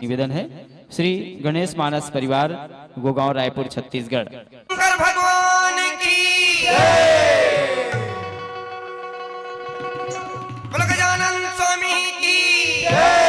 निवेदन है। श्री गणेश मानस परिवार, गोगांव, रायपुर, छत्तीसगढ़। भगवान की जय, बोलो गजानन स्वामी की जय।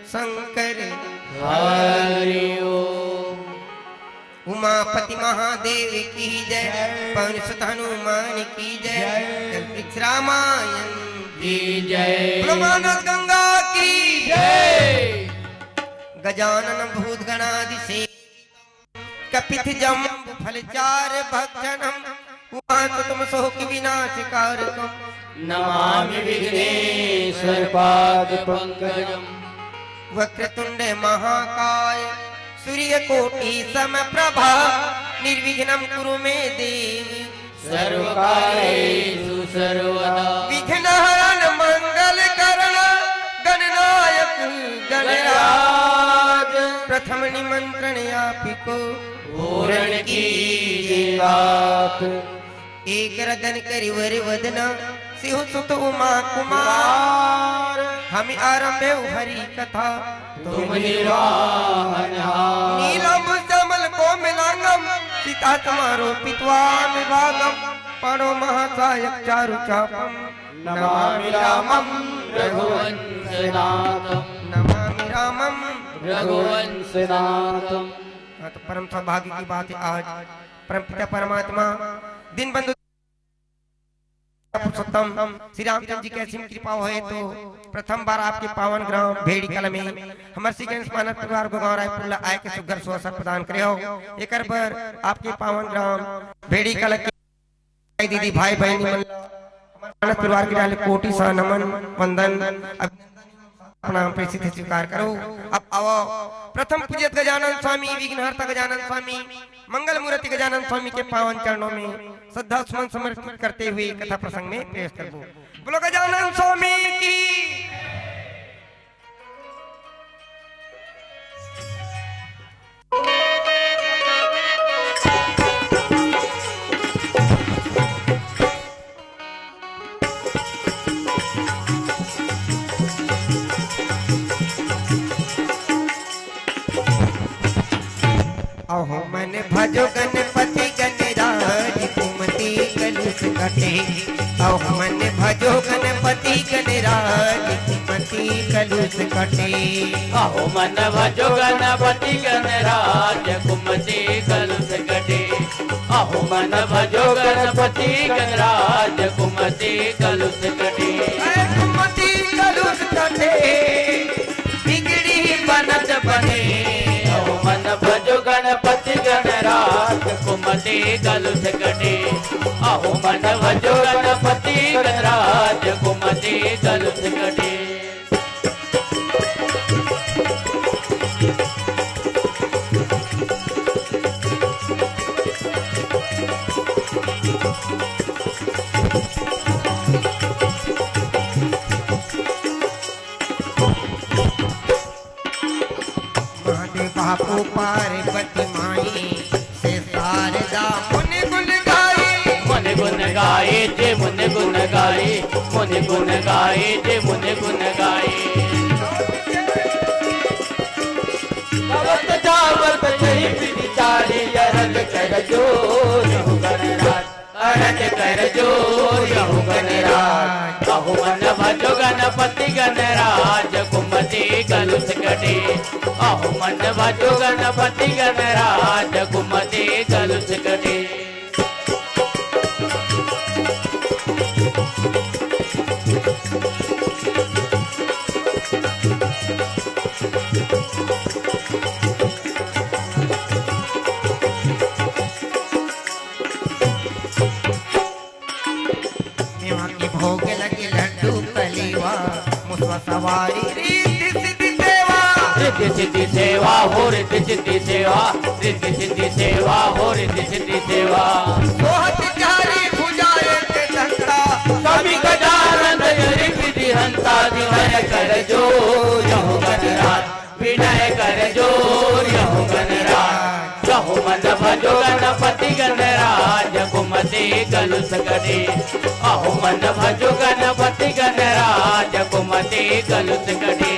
शंकर हरि ओम। उमापति महादेव की जय, पवन सुत हनुमान की जय, रामायण की जय, मानस गंगा की जय। गजानन भूत गणाधिसेवितं कपित जम्बु फलचार भक्षणम् उमासुतं शोक विनाशकारकम् नमामि विघ्नेश्वर पाद पंकजम्। वक्रतुंड महाकाय सूर्यकोटि समप्रभा निर्विघ्नं कुरु मे देवी सर्वकार्येषु सर्वदा। विघ्नहरण मंगल करण गणनायक गणराज प्रथम निमंत्रण आपको पूर्ण की बात। एक रदन करिवर वदना सिंह सुत उमा कुमार हम आरंभे हरि कथा तुम निर्वाहनहार। नीलम कमल को मिलांगम सीता तुम्हारो पित्वा विभागम परो महासायक चारु चापम नमामि रामं रघुवंशनाथं। नमामि रामम रघुवंशनाथं। तो परम सौभाग्य की बात है आज परम पिता परमात्मा दिन बंधु पुरुषोत्तम श्री रामचंद्र जी की असीम कृपा होए तो प्रथम बार आपके पावन ग्राम भेड़ी कला में हमारे श्री गणेश मानस परिवार गोगांव रायपुर आय के सुघर सुअवसर प्रदान करे हो। एक पर आपके पावन ग्राम भेड़ी कला के दीदी भाई बहन मानस परिवार के डाले कोटि सा नमन वंदन प्रणाम प्रेषित स्वीकार करो। अब आओ प्रथम पूजित गजानन स्वामी विघ्नहर्ता गजानन स्वामी मंगल मूर्ति गजानन स्वामी के पावन चरणों में श्रद्धा सुमन समर्पित करते हुए कथा प्रसंग में प्रवेश करबो। बोलो गजानन स्वामी की। अहो मन भजो गणपति गणराज कुमति कलुष कटे। अहो मन भजो गणपति गणराज कुमति कलुष कटे। अहो मन भजो गणपति गणराज कुमति कलुष कटे। अहो मन भजो गणपति गणराज कुमति कलुष कटे। कुमति कलुष कटे बिगड़ी बनत बने। मन भजो गणपति गणराज कुमति कलुष कटे। अहो मन भजो गणपति गणराज कुमति कलुष कटे। पार्वती माई से शारदा मुनि गुण गाई। मुनि गुण गाए जे मुनि गुण गाए, मुनि गुण गाए जे मुनि गुण गाए। गावत जावत जय विचारी अरज कर जोर यहु गणराज, अरज कर जोर यहु गणराज। कहु मन भजो गणपति गणराज कुमति कलुष कटे। अहो मन भजो गणपति गणराज कुमति कलुष कटे। मेवा की भोग लगी लड्डू कलीवा मुसवा सवारी रिद्धि सिद्धि सेवा। रिद्धि सिद्धि सेवा हो रिद्धि सिद्धि सेवा, रिद्धि सिद्धि सेवा हो रिद्धि सिद्धि सेवा। सोहत जारी भुजाए ते धक्का कवि गजानन हरि विधि हंता। विनय कर जोर यहु गणराज, विनय कर जोर यहु गणराज। कहु मन भजो गणपति गणराज कुमति कलुष कटे। अहो मन भजो गणपति गणराज कुमति कलुष कटे।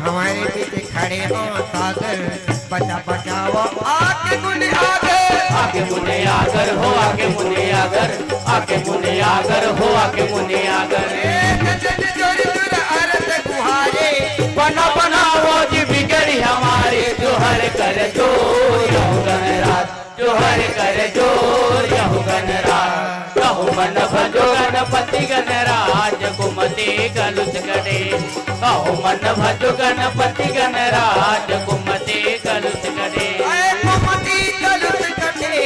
हमारे पीछे खड़े हो सागर बचा बचाओ आगे मुनि आगर। आगे मुने आगर हो आगे मुने आगर, आगे मुने आगर हो आगे मुने आगर। बना बनाओ जी बिगड़ी हमारे, जोहर कर जोर यहु गणराज, जोहर कर जोर यहु गणराज। कहु मन भजो गणपति गणराज कुमति कलुष कटे। कहु मन भजो गणपति गणराज कुमति कलुष कटे। कुमति कलुष कटे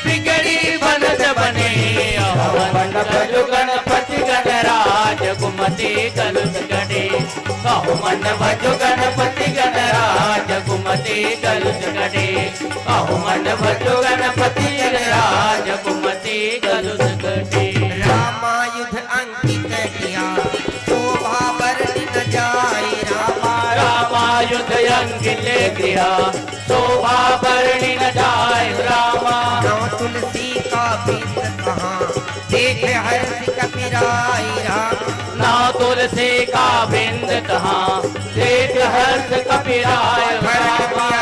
बिगड़ी बनत बने। अहो मन भजो गणपति गणराज कुमति कलुष कटे। कहु मन भजो गणपति गणराज कुमति कलुष कटे। कहु मन भजो गणपति गणराज कुमति कलुष कटे। रामायुध अंकित किया शोभा वर्णि न जाई। रामायुध अंकित किया शोभा वर्णि न जाय। रामा नौ तुलसी का बिंद कहाँ देख हर्ष कपिराई। ना तुलसी का बिंद कहाँ देख हर्ष कपिराय।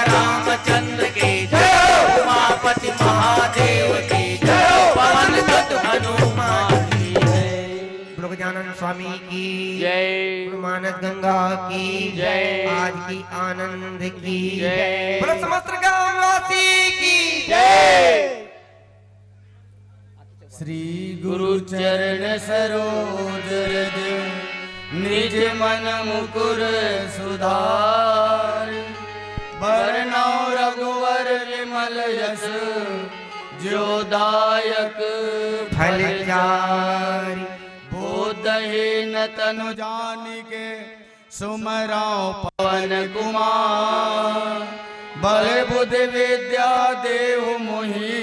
रामचंद्र की जय, उमापति महादेव की जय, पवन सुत हनुमान की जय। गजानन स्वामी की जय, गुरु मानस गंगा की जय, आज की आनंद की जय, बोलो समस्त गांववासी की जय। श्री गुरु चरण सरोज रज निज मन मुकुर सुधार। बरनौ रघुवर विमल यश जो दायक फल चारि। बोधहीन तनु जानिके सुमरौ पवन कुमार। बल बुद्धि विद्या देहु मोहि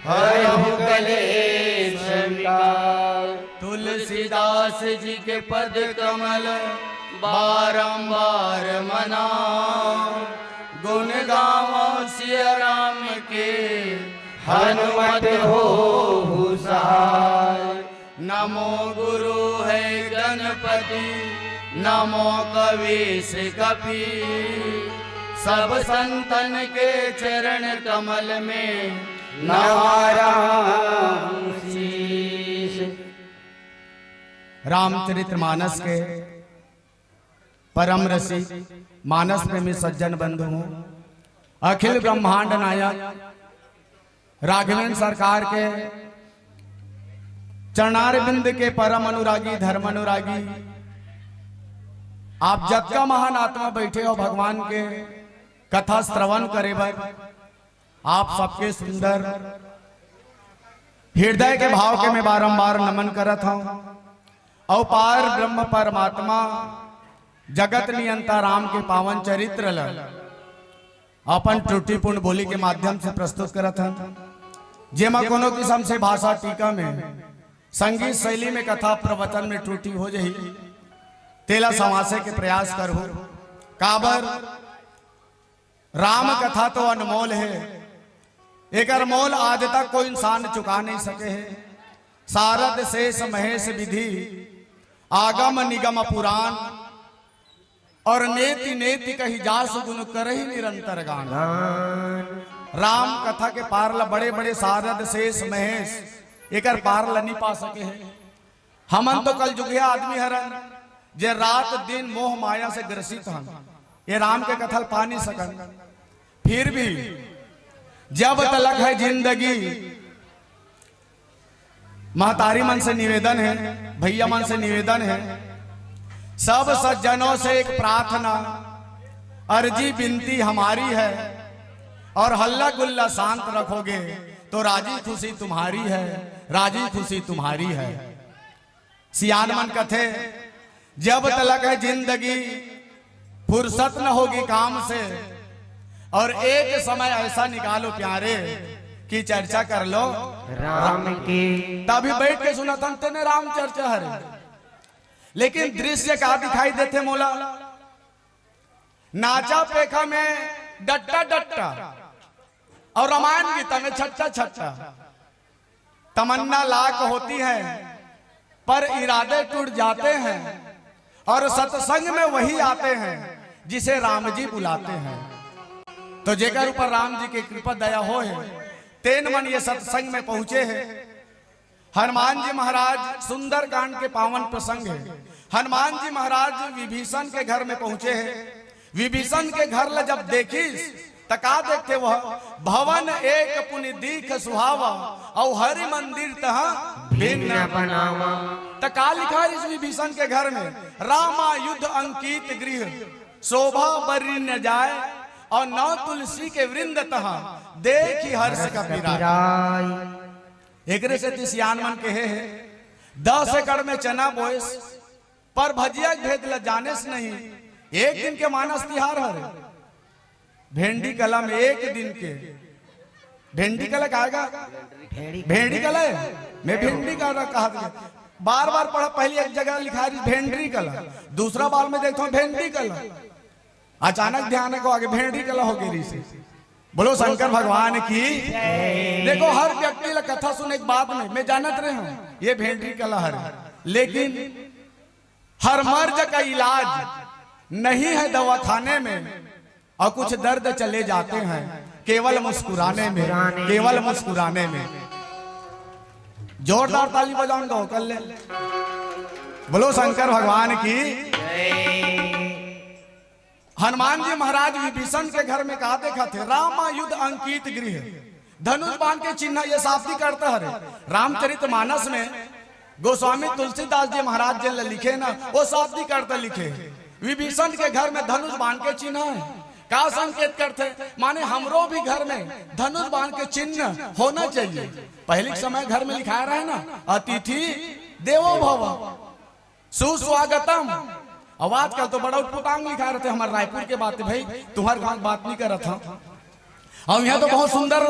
हरहु कलेश विकार। तुलसीदास जी के पद कमल बारंबार मनाओ। गुण गावो सिया राम के हनुमत हो सहाय। नमो गुरु है गणपति, नमो कवीश कपि। सब संतन के चरण कमल में नवारा शीश। रामचरितमानस के परम रसी मानस प्रेमी सज्जन बंधु हूँ। अखिल ब्रह्मांड नायक राघवेंद्र सरकार के चरणारविंद के परम अनुरागी धर्म अनुरागी आप जग का महान आत्मा बैठे हो भगवान के कथा श्रवण करे बर आप सबके सुंदर हृदय के भाव के मैं बारंबार नमन करत हूं। अवपार ब्रह्म परमात्मा जगत नियंता राम के पावन चरित्र ल अपन त्रुटिपूर्ण बोली के माध्यम से प्रस्तुत करत हन, जेमा कोनो किस्म से भाषा टीका में संगीत शैली में कथा प्रवचन में त्रुटि हो जाही तेला संवासे के प्रयास करहु। काबर राम कथा तो अनमोल है, एकर मोल आज तक कोई इंसान चुका नहीं सके है। सारद शेष महेश विधि आगम निगम पुराण और नेति नेति कही जास गुण करही निरंतर गान। राम कथा के पारला बड़े बड़े सारद शेष महेश एकर पारला नहीं पा सके है। हमन तो कल जुगिया आदमी हरन जे रात दिन मोह माया से ग्रसित हन, ये राम के कथल पा नहीं सकन। फिर भी जब तलक है जिंदगी, महतारी मन से निवेदन है, भैया मन से निवेदन है, सब सज्जनों से एक प्रार्थना अर्जी विनती हमारी है, और हल्ला गुल्ला शांत रखोगे तो राजी खुशी तुम्हारी है, राजी खुशी तुम्हारी है। सियान मन कथे जब तलक है जिंदगी फुर्सत न होगी काम से, और एक समय ऐसा निकालो प्यारे कि चर्चा कर लो राम की। तभी बैठ के सुना था तेने राम चर्चा हरे, लेकिन दृश्य का दिखाई देते मोला। नाचा पेखा में डट्टा डट्टा और रामायण गीता में छट्टा छट्टा। तमन्ना लाख होती है पर इरादे टूट जाते हैं, और सत्संग में वही आते हैं जिसे राम जी बुलाते हैं। तो जेकर ऊपर राम जी की कृपा दया हो है तेन मन ये सत्संग में पहुंचे हैं। हनुमान जी महाराज सुंदर कांड के पावन प्रसंग है। हनुमान जी महाराज विभीषण के घर में पहुंचे हैं। विभीषण के घर ल जब देखिस तका देखते वह भवन एक पुनि दीख सुहावा, और हरि मंदिर तहाँ भिन्न बनावा। तका लिखा इस विभीषण के घर में रामा युद्ध अंकित गृह, शोभा बरी न जाए, और नौ तुलसी के वृंद तहाँ देखी हर्ष कपिराय। एकरे से सियान मन के है 10 एकड़ में चना बोएस, पर भजिया भेद ल जाने से नहीं। एक दिन के मानस तिहार हरे भेंडी कला में एक दिन के भेंडी कला कहेगा भेंडी कला मैं भेंडी का कहा बार बार पढ़ा। पहली एक जगह लिखा है भेंडी कला, दूसरा बार में देखता हूँ भेंडी कला। अचानक ध्यान को आगे भेंडी कला हो गई से। बोलो शंकर भगवान की। देखो हर व्यक्ति ला कथा सुने एक बात में मैं जानत रहे हूँ ये भेंडी कला हर, लेकिन हर मर्ज का इलाज नहीं है दवाखाने में, और कुछ दर्द चले जाते हैं केवल मुस्कुराने में, केवल मुस्कुराने में। जोरदार ताली बजाऊंगा कर ले। बोलो शंकर भगवान की। हनुमान जी महाराज विभीषण के घर में कहा देखा थे रामा युद्ध अंकित गृह, धनुष बाण के चिन्ह ये शाब्दी करता है। रामचरितमानस में गोस्वामी तुलसीदास जी महाराज जी लिखे ना वो शाब्दी करता लिखे विभीषण के घर में धनुष बाण के चिन्ह है। का संकेत करते माने हमरो भी घर में धनुष बाण के चिन्ह होना चाहिए। पहले समय घर में लिखाया रहे ना अतिथि देवो भव सुस्वागतम। आवाज कल तो बड़ा उटपुटांग लिखा रहे थे हमारे रायपुर के बात भाई, तुम्हारे गांव बात नहीं कर रहा था। और यहाँ तो बहुत सुंदर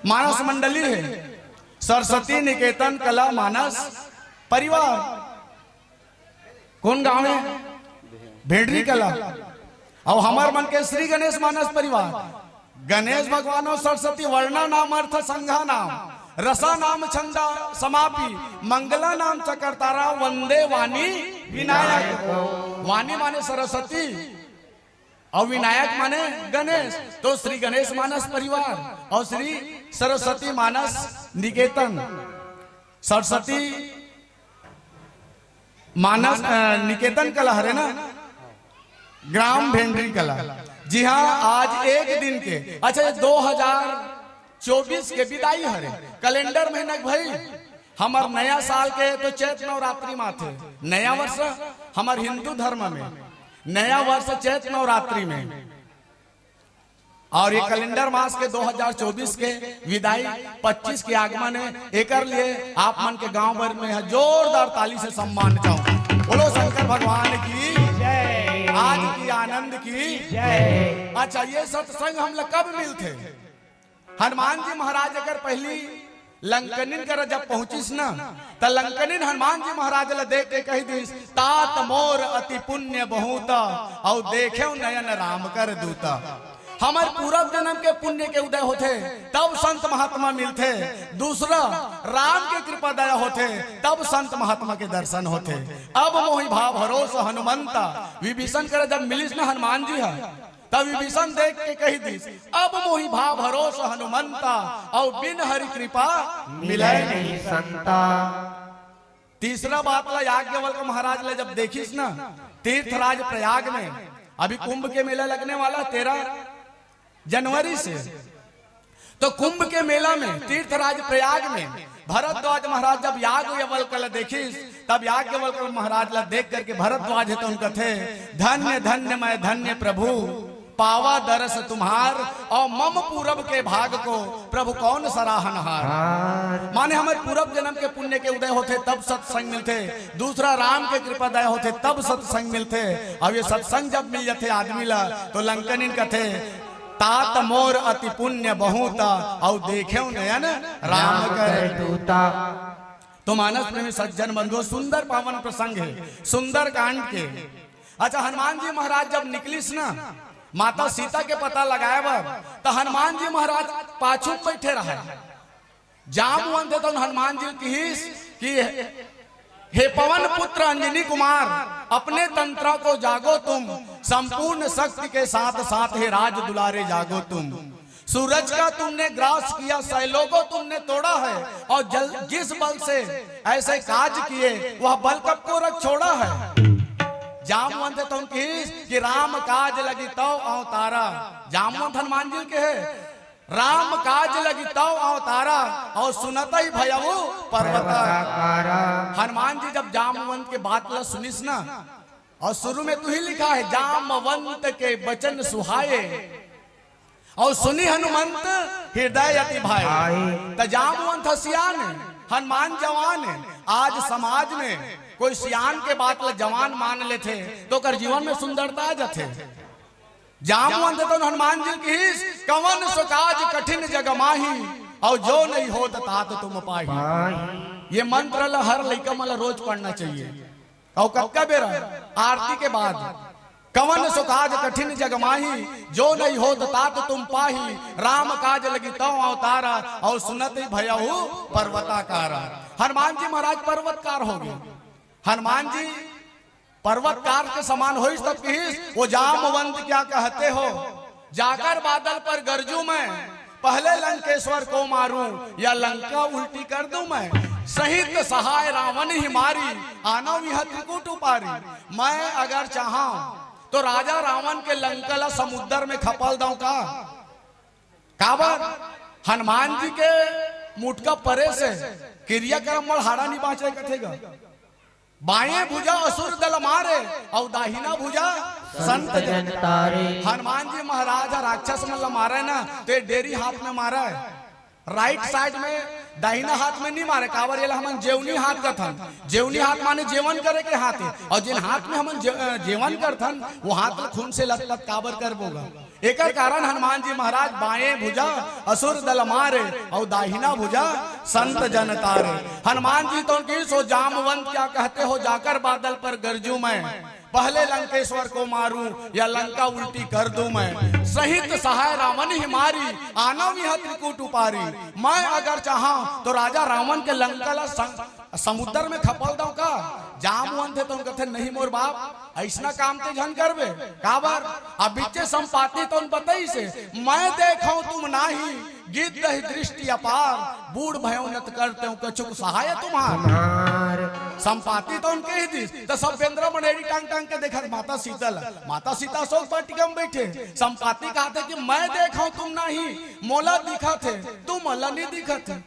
मानस मंडली है, सरस्वती निकेतन कला मानस परिवार। कौन गांव है? भेड़री कला। और हमार मन के श्री गणेश मानस परिवार। गणेश भगवान और सरस्वती वर्णा नाम अर्थ संघा नाम, रसा नाम छंदा समापी, मंगला नाम चकरतारा, वंदे वाणी विनायक। वाणी माने सरस्वती और विनायक माने गणेश। तो श्री गणेश मानस परिवार और श्री सरस्वती मानस निकेतन। सरस्वती मानस निकेतन कला है ना, ग्राम भेंडरी कला। जी हाँ, आज एक दिन के अच्छा 2024 के विदाई हरे कैलेंडर महीना भाई हमार नया साल के तो चैत नवरात्रि माथे। नया वर्ष हमार हिंदू धर्म में नया वर्ष चैत नवरात्रि में, और ये कैलेंडर मास के 2024 के विदाई 25 के आगमन है। एक लिए आप मन के गांव भर में जोरदार ताली से सम्मान चाहूं। बोलो शंकर भगवान की। महाराज की आनंद की जय। अच्छा, ये सत्संग हम लोग कब मिलते? हनुमान जी महाराज अगर पहली लंकनिन कर जब पहुंचिस ना, त लंकनिन हनुमान जी महाराज ला देख के कही दिस, तात मोर अति पुण्य बहुत और देखे नयन राम कर दूता। हमार पूर्व जन्म के पुण्य के उदय होते तब संत महात्मा मिलते, दूसरा राम के कृपा दया होते तब संत महात्मा के दर्शन होते। अब मोहि भाव भरोसा हनुमंता, विभीषण कर जब मिलिस ना हनुमान जी है, तब विभीषण देख के कही दिस, अब मोहि भाव भरोसा हनुमंता और बिन हरि कृपा मिले नहीं संता। तीसरा बात ला याज्ञवल्क्य महाराज ले जब देखिस ना तीर्थराज प्रयाग में, अभी कुंभ के मेला लगने वाला 13 जनवरी से, तो कुंभ के मेला में तीर्थराज प्रयाग में भरद्वाज महाराज जब याज्ञवल्क्य देखिस, तब याज्ञवल्क्य महाराज ला देख करके भरद्वाज है तो उनका थे, धन्य धन्य मैं धन्य प्रभु पावा दरस तुम्हार और मम पूरब के भाग को प्रभु कौन सराहनहार। माने हमारे पूरब जन्म के पुण्य के उदय होते तब सत्संग मिलते, दूसरा राम के कृपा दया होते तब सत्संग मिलते। अब ये सत्संग जब मिल जाते आदमी ला तो लंकनिन कथे, तात मोर अति पुण्य बहुत और देखे नयन राम कर दूता। तो मानस प्रेमी सज्जन बंधु, सुंदर पावन प्रसंग है सुंदर कांड के। अच्छा, हनुमान जी महाराज जब निकलिस ना माता सीता के पता लगाया तो हनुमान जी महाराज पाछू बैठे रहे। जामवन थे तो हनुमान जी की हे पवन पुत्र अंजनी कुमार, अपने तंत्रा को जागो तुम, संपूर्ण शक्ति के साथ साथ हे राज दुलारे जागो तुम। सूरज का तुमने ग्रास किया, शैलों को तुमने तोड़ा है, और जिस बल से ऐसे काज किए वह बल कब को रख छोड़ा है। जामवंत तुम कि राम काज लगी तो अवतारा, जामवंत हनुमान जी के है, राम काज लगी तो अवतारा और सुनता ही भयऊ पर्वताकारा। हनुमान जी जब जामवंत के बात ला सुनिस ना, और शुरू में तू ही लिखा है, जामवंत के वचन सुहाए और सुनी हनुमंत हृदय अति भाई। तो जामवंत हसियान है, हनुमान जवान है। आज समाज में कोई सियान के बात ला जवान मान लेते तो कर जीवन में सुंदरता आ जाते। जामवंत तो हनुमान जी की कवन सुकाज कठिन जगमाही और जो नहीं हो तात तुम पाही। ये मंत्र ला हर लड़का मला रोज पढ़ना चाहिए। और कब बेरा आरती के बाद, कवन सुकाज कठिन जगमाही जो नहीं हो तात तुम पाही, राम काज लगी तो अवतारा और सुनत भयहु पर्वताकारा। हनुमान जी महाराज पर्वतकार हो गए। हनुमान जी पर्वतकार के समान हो तब की वो जामवंत क्या कहते हो, जाकर बादल पर गरजू मैं, पहले लंकेश्वर को मारूं या लंका उल्टी कर दूं मैं। सहित सहाय रावण ही मारी, आना यह त्रिकूट उपारी। मैं अगर चाहा तो राजा रावण के लंका ला समुद्र में खपल दूं का। काबर हनुमान जी के मुटका परे से क्रियाक्रम हाड़ा नहीं बाँचे कथेगा। बाएं भुजा असुर दल मारे और दाहिना भुजा संत जन तारे। हनुमान जी महाराज राक्षस में मारे ना तो डेरी हाथ में मारा है, राइट साइड में दाहिना हाथ में नहीं मारे। कावर ये हम जेवनी हाथ का थन, जेवनी हाथ माने जेवन करे के हाथ है, और जिन हाथ में हम जेवन कर थन वो हाथ खून से लत लत काबर कर बोगा। एक कारण हनुमान जी महाराज बाएं भुजा असुर दल मारे और दाहिना भुजा संत जन तारे। हनुमान जी तो की सो जामवंत क्या कहते हो, जाकर बादल पर गरजू मैं, पहले लंकेश्वर को मारूं या लंका उल्टी कर दूं मैं। सहित सहाय रावण ही मारी, आना यह त्रिकूट उपारी। मैं अगर चाहा तो राजा रावण के लंका ला समुद्र में खपल दो का। जामवंत है तो उनका थे नहीं मोर बाप ऐसा काम ते झन करबे काबर। अब बिचे संपाति तो उन बताई से मैं देखो तुम नाही, गीत दही दृष्टि अपार, बूढ़ भयोनत करते हूँ कछुक सहाय तुम्हार। संपाति तो उनके ही दिस तो सब बेंद्र मनेरी टांग टांग के देखा माता सीता सोच पाटिका में बैठे। संपाति कहते कि मैं देखा तुम नहीं, मोला दिखा थे तुम अल्लाह नहीं दिखा थे।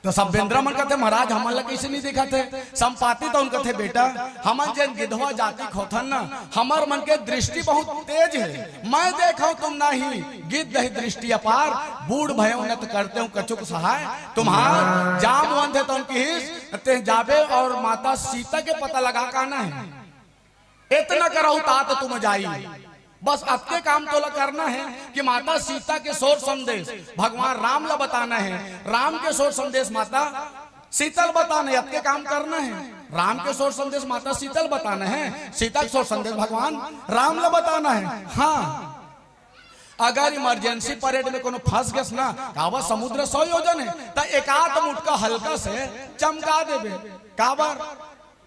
तो सब बेंद्र मन कहते महाराज हमारा कैसे नहीं दिखा थे। संपाति तो उनका थे बेटा हमन जन गिधवा जाति खोथन ना, हमार मन के दृष्टि बहुत तेज है। मैं देखा तुम नहीं, गिद्ध दही दृष्टि अपार, बूढ़ भयोनत करते हूँ कछुक सहाय तुम्हार। जामवंत है तो उनकी हिस जाबे और माता सीता के पता लगा कहना है। इतना कराऊ तात तुम जाई। बस अत्य काम तो करना है कि माता सीता के सोर संदेश भगवान राम ला बताना है, राम के सोर संदेश माता शीतल बताना है। अत्य काम करना है, राम के सोर संदेश माता शीतल बताना है, सीता के सोर संदेश भगवान राम ला बताना है। हाँ, अगर इमरजेंसी परेड में कोनो फंस गस ना काबर समुद्र 100 योजन है तो एक आध मुटका हल्का से चमका देवे। काबर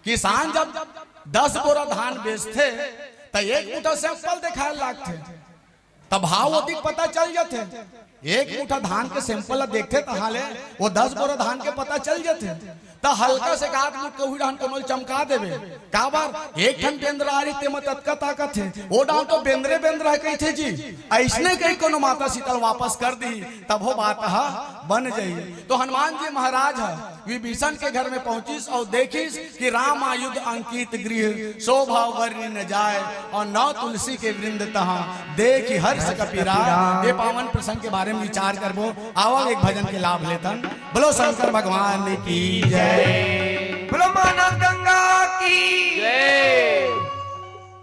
किसान जब 10 बोरा धान बेचते तो एक मुठा सैंपल दिखाए लागते, तब भाव अधिक पता चल जाते। एक मुठा धान के सैंपल देखते तो हाले वो 10 बोरा धान के पता चल जाते। तो हल्का से काट मुठ कहू डान कमल चमका देवे। काबर एक ठन बेंद्र आ रही ते मत तत्का ताकत है, वो डाल तो बेंद्रे बेंद्र है कही थे जी। ऐसने कहीं कोनो माता शीतल वापस कर दी तब वो बात बन जाइए। तो हनुमान जी महाराज विभीषण के घर में पहुंचिस और देखिस कि राम आयुध अंकित गृह शोभा वर्णि न जाए और नौ तुलसी के वृंद तहाँ देख हर्ष कपीरा। ये पावन प्रसंग के बारे में विचार करबो। आओ एक भजन के लाभ लेतन। बोलो शंकर भगवान की जय, बोलो मानस गंगा की जय।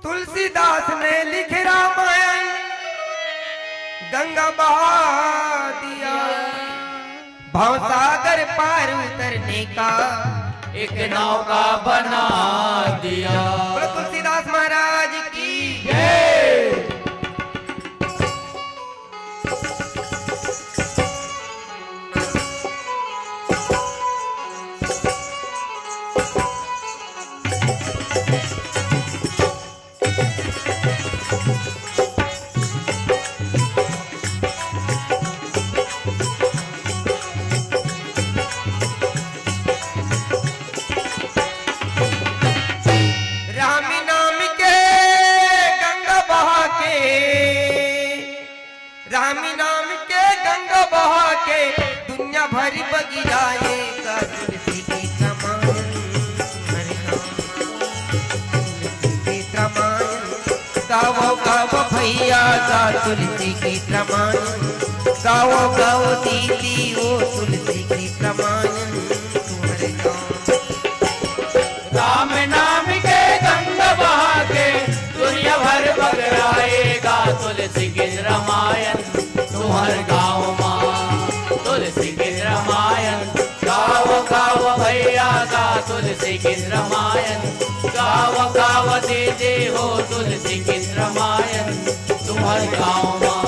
तुलसीदास ने लिखे रामायण गंगा बहा दिया, भवसागर पार उतरने का एक नाव का बना दिया। बोलो तुलसीदास महाराज की जय। भरी बगियाएगा तुलसी की कमान, तुलसी की कमान गाओ गाओ भैया का तुलसी की कमान, गाओ गाओ दीदी ओ तुलसी की कमान तुम्हारे गाँव। राम नाम के गंगा बहा के दुनिया भर बगराएगा तुलसी के रामायण तुम्हारे गाँव माँ। तुलसी के रामायण गाओ गाओ भैया का तुलसी के रामायण, गाओ गाओ दीदी हो तुलसी के रामायण तुम्हारे गाँव माँ।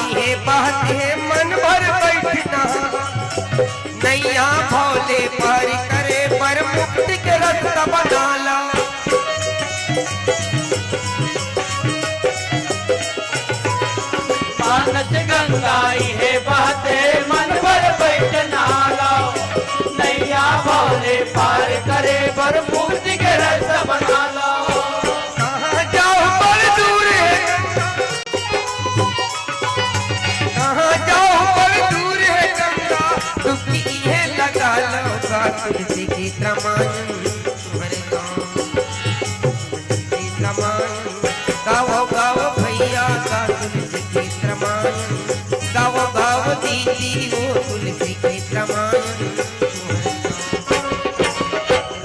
ये बात है मन भर बैठना नैया भोले पर करे पर मुक्ति के रास्ता बना ला। मानस गंगा ये बात है मन भर बैठना लाओ, नैया भोले पार करे पर मुक्ति के रास्ता बना लो। कहाँ जाओ पर दूर है, कहाँ जाओ पर दूर है गंगा डुबकी है लगा लो का तुलसी की रामायण तुम्हारे गाँव। तुलसी की रामायण गाओ गाओ भैया का तुलसी की रामायण, गाओ गाओ दीदी वो तुलसी की रामायण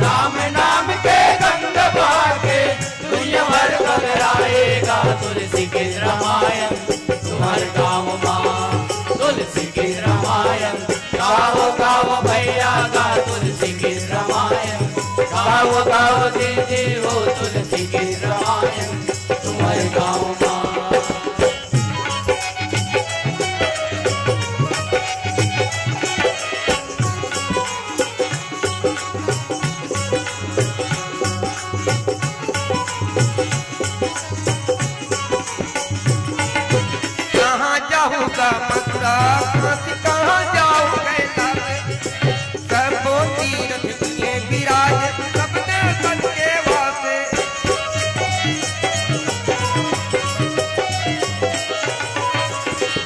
राम नाम के गंगा बहा के दुनिया भर बगराएगा तुलसी के रामायण तुम्हारे गाँव माँ। तुलसी के रामायण गाओ गाओ भैया का तुलसी के रामायण, गाओ गाओ दीदी हो तुलसी के रामायण तुम्हारे गाँव माँ। कहाँ जाऊँगा मथुरा काशी, कहाँ जाऊँ कैलाश, सबो तीरथ किए विराज सब देवतन के वासे।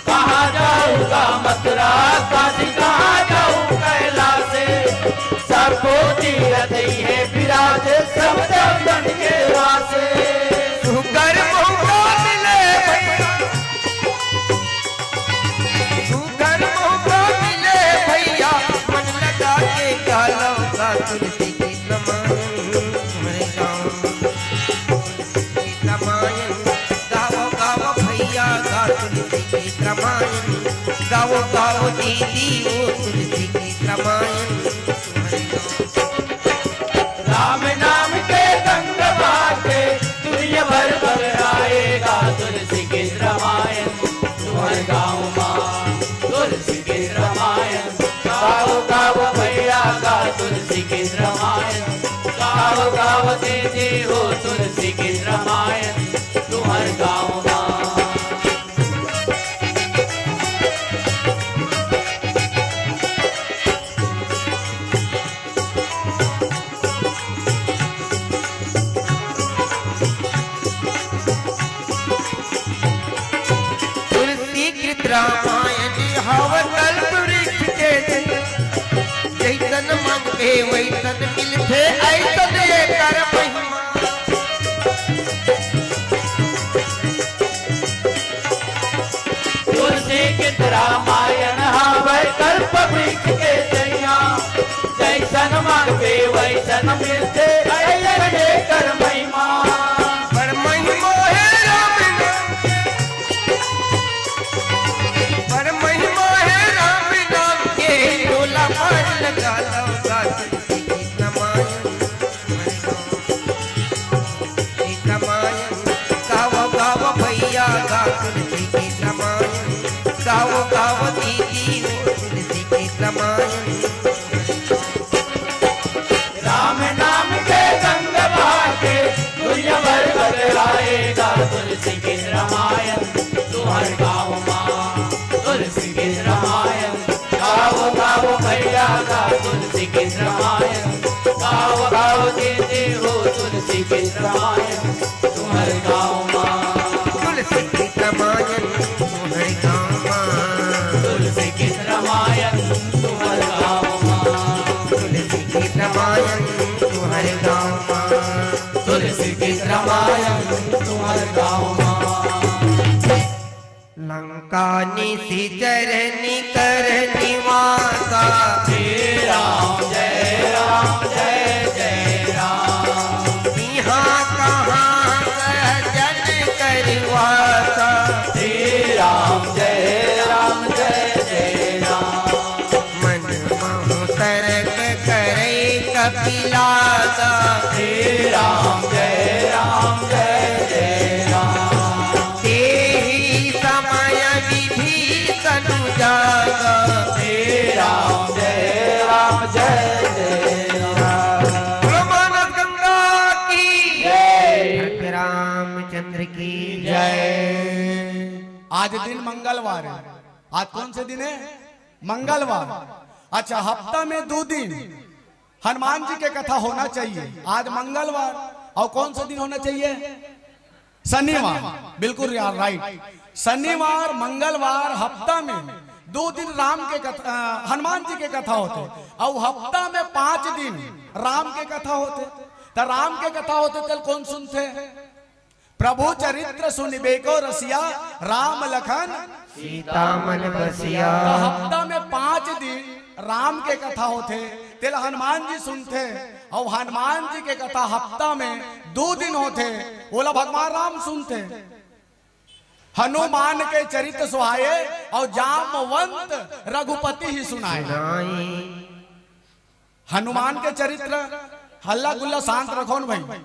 कहाँ जाऊँगा मथुरा काशी, कहाँ जाऊँ कैलाश, सबको तीरथ ही है विराज सब देवतन के वासे। सुगर मौका मिले भैया, सुगर मौका मिले भैया, मन लगा के गालो गा तुलसी की रामायण तुम्हारे गाँव, तुलसी की रामायण गाओ गाओ भैया गा तुलसी की रामायण, गाओ गाओ दीदी वो तुलसी की रामायण तुम्हारे गाँव। राम नाम के गंग बहाके दुनिया भर बहराएगा तुलसी की रामायण तुम्हारे गाँव माँ। तुलसी की रामायण गाओ गाओ भैया गा तुलसी की रामायण, गाओ गाओ दीदी हो तुलसी की रामायण तुम्हारे गाँव माँ। रामायण हव कल्प वृक्ष के जैसन मांगे वैसन मिलते ऐसन एकर महिमा। तुलसी की रामायण हवै कल्प वृक्ष के जैया, जैसन मांगे वैसन मिलते ऐसन एकर महिमा। पर महिमा है राम नाम, पर महिमा है राम नाम के डोला पार लगा लो गा तुलसी की रामायण रामायण, गाओ गाओ भैया गा तुलसी की रामायण, गाओ गाओ दीदी वो तुलसी की रामायण। राम नाम के गंग बहाके दुनिया भर बदलाएगा तुलसी की रामायण तुम्हारे गाँव माँ। तुलसी की रामायण गाओ गाओ भैया गा तुलसी की रामायण, गाओ गाओ दीदी हो तुलसी की रामायण तुम्हारे गाँव माँ। तुलसी की रामायण तुम्हारे गाँव माँ, तुलसी की रामायण तुम्हारे गाँव माँ। तुलसी की रामायण तुम्हारे गाँव माँ, तुलसी की रामायण तुम्हारे गाँव माँ। लंका निधि चरनी कर निवासा, जय राम जय राम जय जय राम। यहाँ कहाँ सहजन करवासा, जय राम जय राम जय जय राम। मन महु तरक करे कपिलासा, जय राम जय राम जय जय राम। तेहि समय विभीषण जागा, जय राम जय राम जय जय राम। मानस गंगा की जय। रामचंद्र की जय। आज दिन मंगलवार है। आज कौन से दिन है? मंगलवार। अच्छा, हफ्ता में 2 दिन हनुमान जी के कथा होना चाहिए। आज मंगलवार और कौन सा दिन होना चाहिए? शनिवार। बिल्कुल यार, राइट। शनिवार मंगलवार हफ्ता में 2 दिन राम के कथा, हनुमान जी के कथा होते, और हफ्ता में 5 दिन राम के कथा होते। तो राम के कथा होते चल कौन सुनते? प्रभु चरित्र सुनिबे को रसिया, राम लखन सीता मन बसिया। तो हफ्ता में 5 दिन राम के कथा होते, तेल हनुमान जी सुनते, और हनुमान जी के कथा हफ्ता में 2 दिन होते, बोला भगवान राम सुनते। हनुमान के चरित्र सुहाए और जामवंत रघुपति ही सुनाए। हनुमान के चरित्र हल्ला गुल्ला शांत रखो न भाई।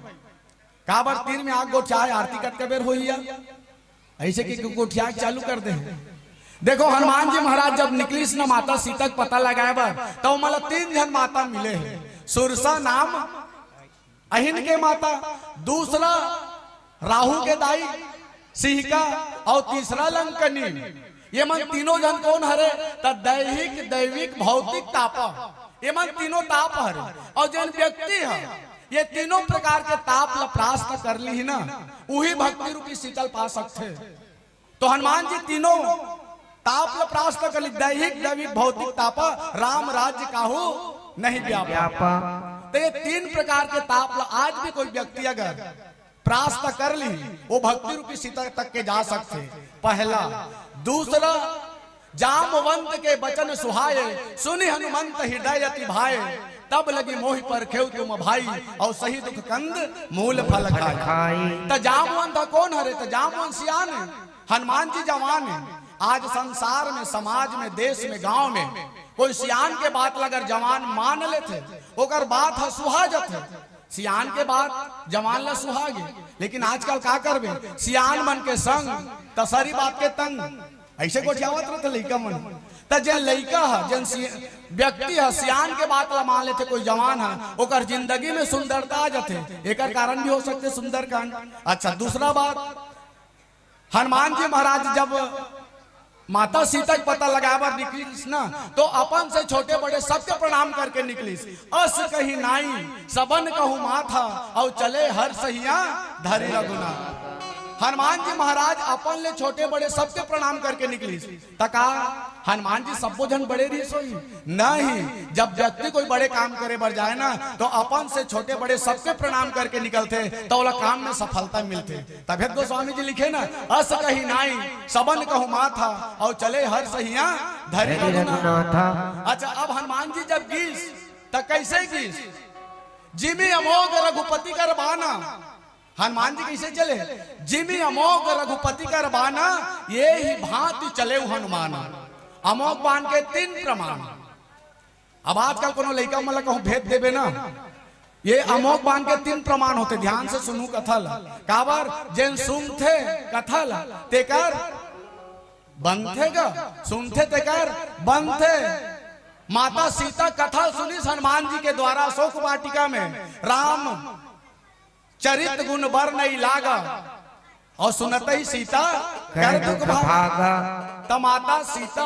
काबर तीन में आग गो चाय आरती कट के बेर होइया, ऐसे कि गोठिया चालू कर दे। देखो हनुमान जी महाराज जब निकली न माता सीता का पता लगाए बा, तो मला 3 जन माता मिले हैं। सुरसा नाम अहिन के माता, दूसरा राहु के दाई सिंहिका, और तीसरा लंकनी। ये मन तीनों जन कौन हरे? तो दैहिक दैविक भौतिक ताप, ये मन तीनों ताप हरे। और जन व्यक्ति है ये तीनों प्रकार के ताप लपरास्त कर ली ही ना, वही भक्ति रूपी शीतल पा सकते। तो हनुमान जी तीनों ताप लपरास्त कर ली, दैहिक दैविक भौतिक ताप, राम राज्य काहू नहीं व्यापा। तो ये 3 प्रकार के ताप आज भी कोई व्यक्ति अगर प्रास्त कर ली वो भक्ति रूपी सीता तक के जा सकते। पहला। दूसरा, जामवंत के वचन सुहाए, सुनि हनुमंत हृदय अति भाए, तब लगी मोहि पर खेव तुम भाई, और सही दुख कंद मूल फल खाई। तो जामवंत कौन हरे? तो जामवंत सियान है, हनुमान जी जवान है। आज संसार में, समाज में, देश में, गांव में कोई सियान के बात अगर जवान मान लेते ओकर बात है सुहाजत है, सियान के बात जवान ला सुहागे। लेकिन आजकल का करबे, सियान मन के संग तसरी बात के तंग, ऐसे को जावत रहते लइका मन। त जे लइका है, जन व्यक्ति है, सियान के बात ला मान लेते कोई जवान है, ओकर जिंदगी में सुंदरता आ जाते, एकर कारण भी हो सकते सुंदरकांड। अच्छा, दूसरा बात, हनुमान जी महाराज जब माता सीता के पता लगावर निकलिस ना, तो अपन से छोटे बड़े सबके प्रणाम करके निकलिस। अस कही नाई सबन कहूँ माथा, और चले हर सहिया धरी रघुनाथ। हनुमान जी महाराज अपन ले छोटे बड़े सबके प्रणाम करके निकलिस। तका हनुमान जी सबो जन बड़े रही सोई नहीं, जब व्यक्ति कोई बड़े काम करे बर जाए ना, तो अपन से छोटे बड़े सबके प्रणाम करके निकलते, तो वाला काम में सफलता मिलते। तभी गोस्वामी जी लिखे ना, अस कही नाई सबन कहूँ माथा, और चले हर सहिया धरी रघुनाथ। अच्छा, अब हनुमान जी जब गीस तो कैसे गीस? जिमी अमोघ रघुपति कर बाना। हनुमान जी कैसे चले? जिमी अमोघ रघुपति कर बाना, ये ही भांति चले हनुमान। अमोघ बान के 3 प्रमाण। अब आजकल कोनो लड़का मतलब कहूँ भेद देवे ना, ये अमोघ बान के 3 प्रमाण होते। ध्यान से सुनू कथल काबर, जिन सुनते कथल तेकर बनते गा, सुनते तेकर बनते। माता सीता कथा सुनी हनुमान जी के द्वारा शोक वाटिका में, राम चरित गुण बर नहीं लागा, और सुनते ही सीता कर दुख भागा। तो माता सीता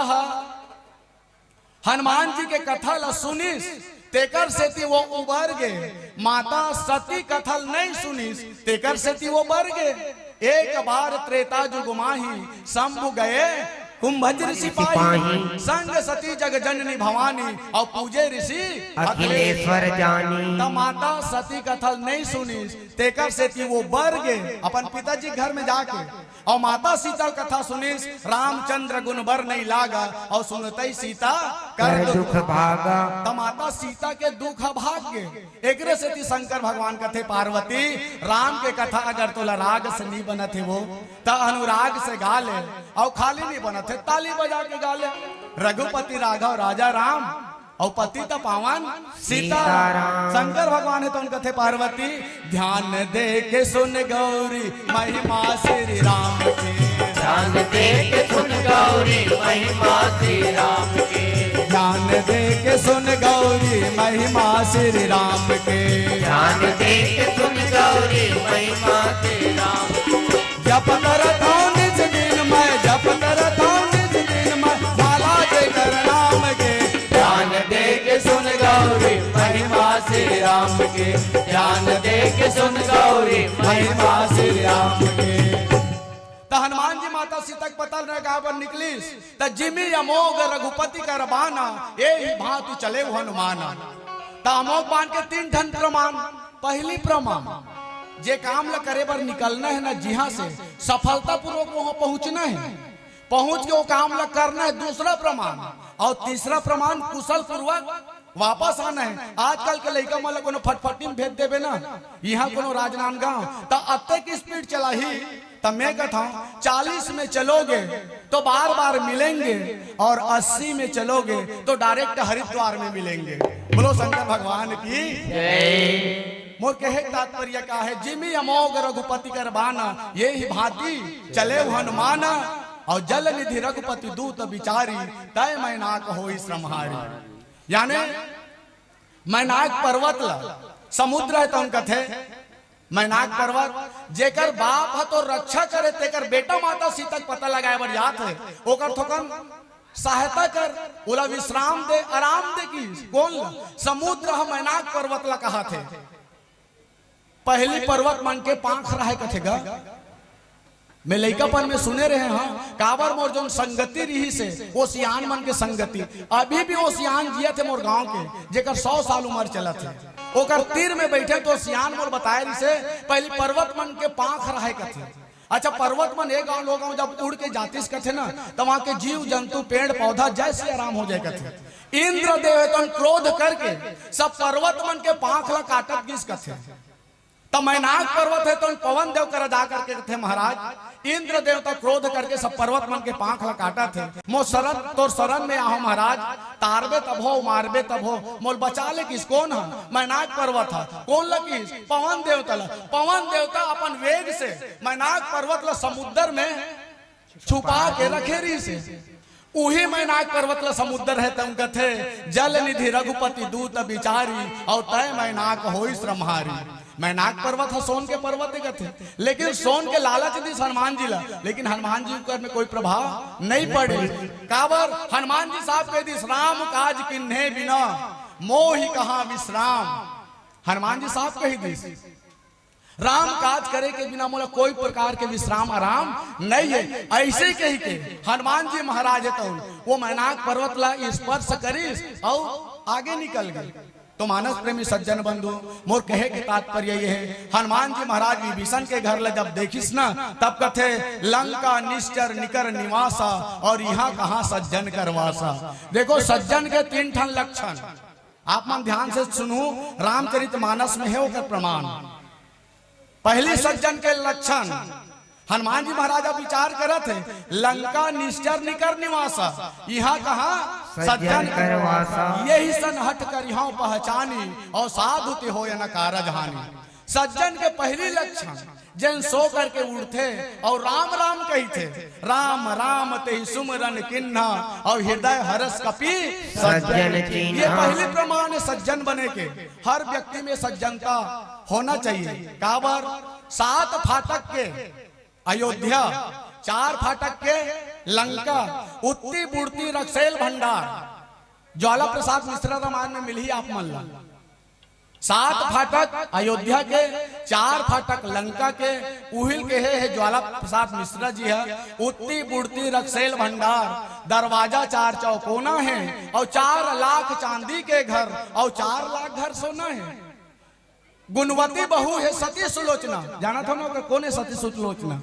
हनुमान जी के कथा ला सुनिस, तेकर से थी वो उबर गए। माता सती कथल नहीं सुनिस, तेकर से थी वो बर गए। एक बार त्रेता जुग माही, शंभु गए कुंभज ऋषि पाही, संग सती जग जननी भवानी, और पूजे ऋषि अखिलेश्वर जानी। तो माता सती कथल नहीं सुनी, तेकर से थी वो बर गए अपन पिताजी घर में जाके, और माता सीता कथा सुनिस, रामचंद्र गुण बर नहीं लागा, और सुनते ही सीता कर दुख भागा। तो माता सीता के दुख भाग गए। एक से थी शंकर भगवान कथे पार्वती, राम के कथा अगर तोला राग से नहीं बना थे वो, तो अनुराग से गा ले, और खाली नहीं बना थे ताली बजा के गा ले। रघुपति राघव राजा राम, और पति तो पावन सीताराम। शंकर भगवान है तो उनका थे पार्वती, ध्यान दे के सुन गौरी महिमा श्री राम की, ध्यान दे के सुन गौरी महिमा श्री राम की, ध्यान दे के सुन गौरी महिमा श्री राम के, ध्यान दे के सुन गौरी महिमा श्री राम। जप करत हूँ निज दिन मैं, जप करत हूँ निज दिन मैं, माला के कर नाम के, ध्यान दे के सुन गौरी महिमा श्री राम के, ध्यान दे के सुन गौरी महिमा श्री राम के। तो हनुमान जी माता सीता के पता लगा पर निकलिस, तो जिमी अमोघ रघुपति कर बाना, ये ही भांति चले हनुमाना। तो अमोघ बान के 3 ठन प्रमाण। पहली प्रमाण, जे काम ला करे बर निकलना है ना, जिहा से सफलता पूर्वक वहां पहुंचना है, पहुंच के वो काम ला करना है, दूसरा प्रमाण। और तीसरा प्रमाण, कुशल पूर्वक वापस आना है। आजकल के लड़का मतलब कोनो फटफटी में भेज देवे ना, यहाँ कोनो राजनांदगांव, तो अत्ते की स्पीड चला ही, तब मैं कहता हूँ 40 में चलोगे तो बार बार मिलेंगे, और 80 में चलोगे तो डायरेक्ट हरिद्वार में मिलेंगे। बोलो शंकर भगवान की जय। मोर कहे तात्पर्य क्या है, जिमी अमोघ रघुपति कर बाना, ये ही भांति चले हनुमाना, और जल निधि रघुपति दूत विचारी, तय मैनाक होई श्रमहारी। यानी मैनाक पर्वत ला समुद्र है तो उनका थे मैनाक पर्वत, जेकर बाप है तो रक्षा करे, तेकर बेटा माता सीता के पता लगाए बर जात है, ओकर थोकन सहायता कर, ओला विश्राम दे, आराम दे। की कौन समुद्र है मैनाक पर्वत ला कहा थे। पहली पर्वत मन के पांख रहे कथेगा, मैं लइकापन में सुने रहे हाँ, काबर मोर जो संगति रही से वो सियान मन के संगति, अभी भी वो सियान जिया थे मोर गांव के, जेकर 100 साल उम्र चला थे। ओकर तीर में बैठे तो सियान मोल बताए से पहले पर्वत मन के पांख रहे कथे। अच्छा पर्वत मन एक गांव लोग जब उड़ के जातिस कथे ना तो वहां के जीव जंतु पेड़ पौधा जैसे आराम हो जाए कथे। इंद्र देवतन क्रोध करके सब पर्वत मन के पांख ला काटत गिस कथे। तब मैनाक पर्वत है तो पवन देव कर अदा करके थे महाराज इंद्र देवता क्रोध करके सब पर्वत मन के पांख ला काटा थे। मो शरण तो शरण में आओ महाराज, तारबे तब हो मारबे तब हो, मोल बचा ले किस कौन है? मैनाक पर्वत है। कौन लकीस? पवन देवता ला। पवन देवता अपन वेग से मैनाक पर्वत ला समुद्र में छुपा के रखे रही से। उही मैनाक पर्वत ला समुद्र है तम कथे जल निधि रघुपति दूत बिचारी और तय मैनाक होई श्रमहारी। मैनाक पर्वत है सोन के पर्वत कथे, लेकिन सोन के लालच दी हनुमान जी ला, लेकिन हनुमान जी ऊपर में कोई प्रभाव नहीं पड़े। काबर हनुमान जी साहब कह दी राम काज किन्हे बिना मोहि कहा विश्राम। हनुमान जी साहब कही दी राम काज करे के बिना मोला कोई प्रकार के विश्राम आराम नहीं है। ऐसे कही के हनुमान जी महाराज तो वो मैनाक पर्वत ला स्पर्श करीस और आगे निकल गए। तो मानस प्रेमी सज्जन बंधु मोर कहे के तात्पर्य ये है हनुमान जी महाराज विभीषण के घर ले जब देखिस ना तब कथे लंका निश्चर निकर निवासा और यहाँ कहाँ सज्जन करवासा। देखो सज्जन के 3 ठन लक्षण आप मन ध्यान से सुनू, रामचरितमानस में है होकर प्रमाण। पहली सज्जन के लक्षण हनुमान जी महाराज विचार करत है लंका निश्चर निकर निवासा यहाँ कहा सज्जन करवासा। यही सन हट कर यहाँ पहचानी और साधु ते हो न कारज हानि। सज्जन के पहली लक्षण जन सो करके उठते और राम राम कही थे, राम राम ते सुमरन किन्ना और हृदय हरस कपि सज्जन। ये पहली प्रमाण है सज्जन बने के। हर व्यक्ति में सज्जनता होना चाहिए। काबर 7 फाटक के अयोध्या, 4 फाटक के लंका, उत्ती बुड़ती रक्सेल भंडार, ज्वाला प्रसाद मिश्रा रामायण में मिली आप मन ला। 7 फाटक अयोध्या के, 4 फाटक लंका के, उहिल के है ज्वाला प्रसाद मिश्रा जी है। उत्ती बुड़ती रक्सेल भंडार, दरवाजा 4 चौकोना है और 4 लाख चांदी के घर और 4 लाख घर सोना है। गुणवती बहू है सती सुलोचना। जाना था ना कौन है सती सुलोचना?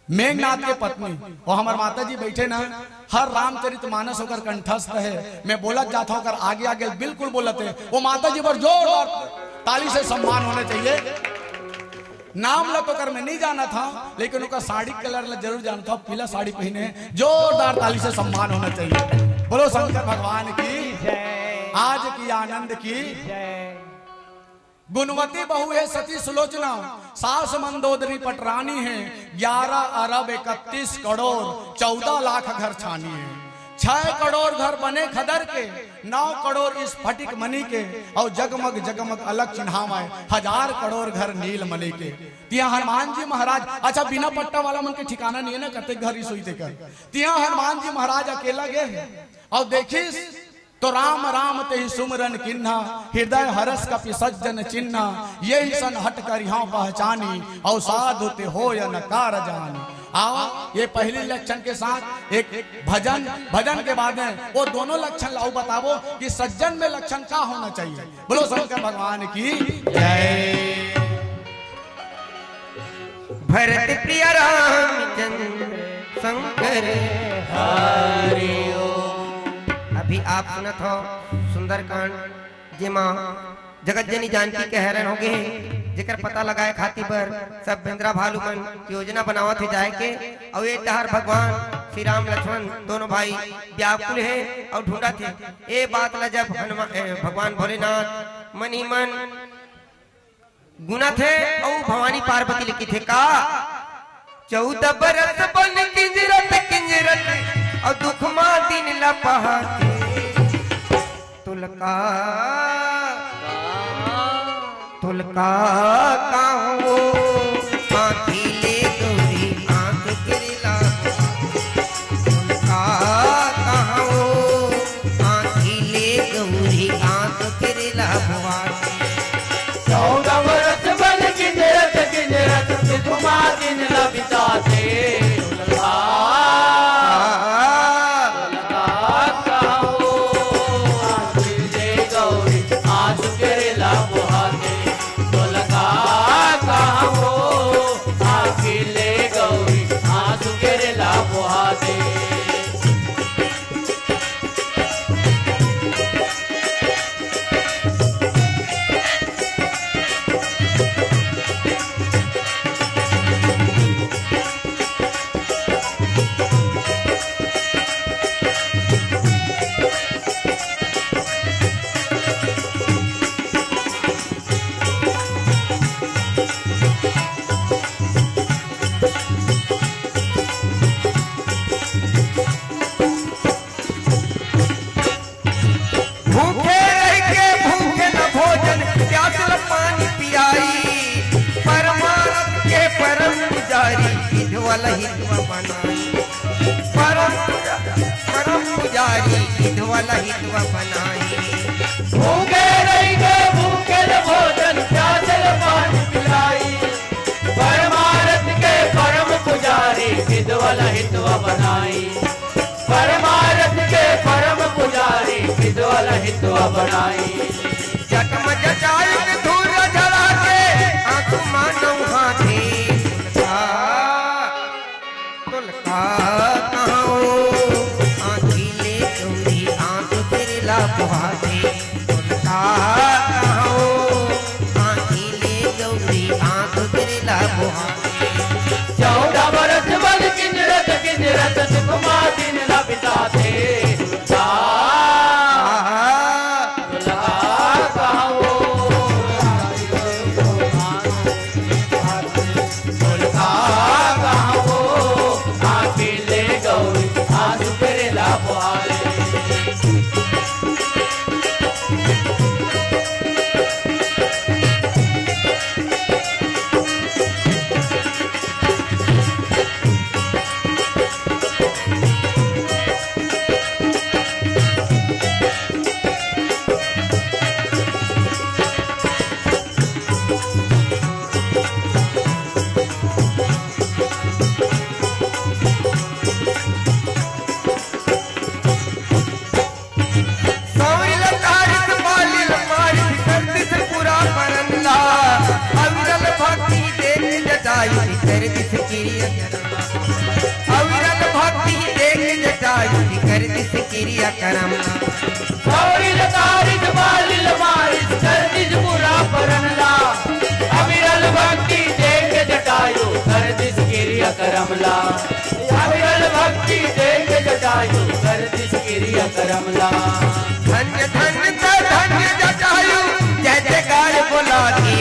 मेघनाथ के पत्नी। और हमार माता जी बैठे ना हर रामचरितमानस होकर कंठस्थ है। मैं बोला जाता हूँ आगे आगे बिल्कुल बोलते वो माता जी पर जोरदार ताली से सम्मान होना चाहिए। नाम ला तो कर मैं नहीं जाना था लेकिन उनका साड़ी कलर ला जरूर जाना था, पीला साड़ी पहने। जोरदार ताली से सम्मान होना चाहिए। बोलो शंकर भगवान की, आज की आनंद की। गुणवती बहू है सती सुलोचना, सास मंदोदरी पटरानी है। 11 अरब 31 करोड़ 14 लाख घर छानी है। 6 करोड़ घर बने खदर के, 9 करोड़ स्फटिक मणि के और जगमग जगमग अलग चिन्हावा है। 1000 करोड़ घर नील मणि के। तिया हनुमान जी महाराज, अच्छा बिना पट्टा वाला मन के ठिकाना नहीं है ना, कते घर ही सोई देकर। तिया हनुमान जी महाराज अकेला गए और देखिस तो राम राम ते सुमरन किन्हा हृदय हरस कपि सज्जन चिन्हा। यही सन हट कर यहाँ पहचानी और साधु ते हो या न कार जानी। आओ ये पहली लक्षण के साथ एक भजन के बाद में वो दोनों लक्षण लाओ बतावो कि सज्जन में लक्षण क्या होना चाहिए। बोलो शंकर भगवान की जय। भरत प्रिय रामचंद्र शंकर हरि ओम। अभी आप सुनत हो सुंदरकांड जेमा जगत जनी जानकी के हैरान हो गए जेकर पता लगाए खातिर पर सब बेंद्रा भालू मन योजना बनावत है जाए के। और ये टहर भगवान श्री राम लक्ष्मण दोनों भाई व्याकुल है और ढूंढा थे। ये बात ला जब भगवान भोलेनाथ मन ही मन गुना थे और भवानी पार्वती लिखी थे का 14 बरस बन किंजरत किंजरत और दुख मा दिन लपहाते तुलका तुलका काहो आँखी ले गौरी आँख गिरला तुलका काहो आँखी ले गौरी आँख गिरला भवानी। 14 बरस बन किंजरत दुख मा दिन लबिताते तुलका वाला हितवा बनाई, परम पुजारी गिद्ध वाला हितवा बनाई। भूखे रही के भूखे भोजन प्यासल पानी पिलाई, परमारथ के परम पुजारी गिद्ध वाला हितवा बनाई, परमारथ के परम पुजारी गिद्ध वाला हितवा बनाई। जटम जटायु धूल जला के आंखों मानव हाथे, तुलका कहाँ हो आँखी ले गौरी आँख बिरला बुहाते, तुलका कहाँ हो आँखी ले गौरी आँख बिरला बुहाते। 14 बरस बल किंजरत सुकुमा दिन ला बिताते, अविरल भक्ति देख जटायु कर दिस क्रिया करम, सौरिल तारिज बालिल मारिज गर्दिज बुरा परनला, अविरल भक्ति देख जटायु कर दिस क्रिया करमला, अविरल भक्ति देख जटायु कर दिस क्रिया करमला। धन्य धन्य धन्य जटायु जय जयकार बोला के,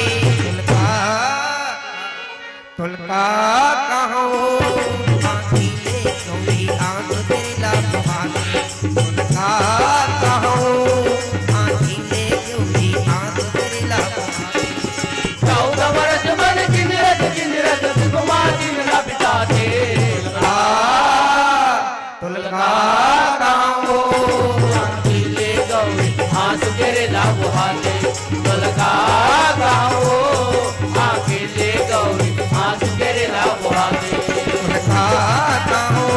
तुलका कहाँ हो आँखी ले गौरी आँख बिरला बुहाते, तुलका कहाँ हो आँखी ले गौरी आँख बिरला बुहाते। 14 बरस बल किंजरत सुकुमा दिन ला बिताते, तुलका कहाँ हो आँखी ले गौरी आँसू तेरे ला बुहाते, तुलका कहाँ हो आँखी ले गौरी आँसू तेरे ला बुहाते, तुलका कहाँ हो